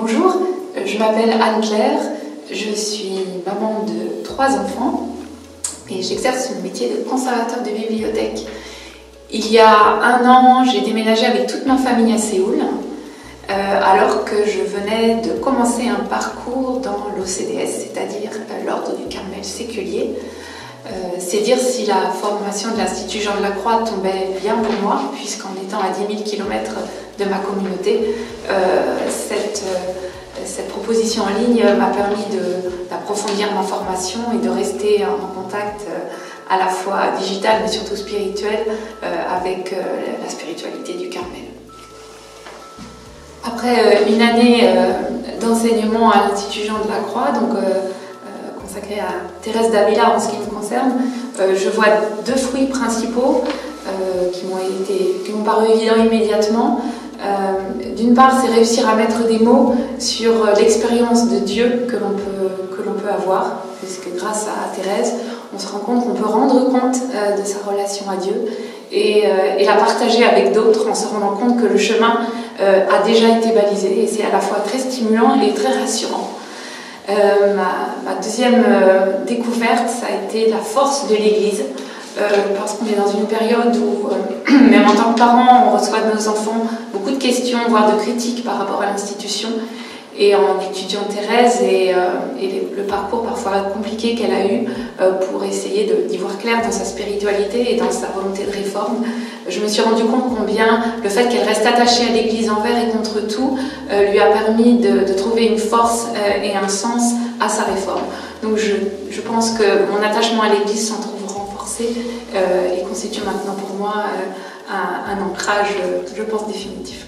Bonjour, je m'appelle Anne-Claire, je suis maman de 3 enfants et j'exerce le métier de conservateur de bibliothèque. Il y a 1 an, j'ai déménagé avec toute ma famille à Séoul alors que je venais de commencer un parcours dans l'OCDS, c'est-à-dire l'Ordre du Carmel séculier. C'est dire si la formation de l'Institut Jean de la Croix tombait bien pour moi, puisqu'en étant à 10 000 km de ma communauté, cette proposition en ligne m'a permis d'approfondir ma formation et de rester en contact à la fois digital mais surtout spirituel avec la spiritualité du Carmel. Après une année d'enseignement à l'Institut Jean de la Croix, donc consacré à Thérèse d'Avila en ce qui me concerne, je vois 2 fruits principaux qui m'ont paru évidents immédiatement. D'une part, c'est réussir à mettre des mots sur l'expérience de Dieu que l'on peut avoir, puisque grâce à Thérèse, on se rend compte qu'on peut rendre compte de sa relation à Dieu et la partager avec d'autres en se rendant compte que le chemin a déjà été balisé, et c'est à la fois très stimulant et très rassurant. Ma deuxième découverte, ça a été la force de l'Église, parce qu'on est dans une période où, même en tant que parents, on reçoit de nos enfants beaucoup de questions, voire de critiques par rapport à l'institution. Et en étudiant Thérèse et le parcours parfois compliqué qu'elle a eu pour essayer d'y voir clair dans sa spiritualité et dans sa volonté de réforme, je me suis rendu compte combien le fait qu'elle reste attachée à l'Église envers et contre tout lui a permis de trouver une force et un sens à sa réforme. Donc je pense que mon attachement à l'Église s'en trouve renforcé et constitue maintenant pour moi un ancrage, je pense, définitif.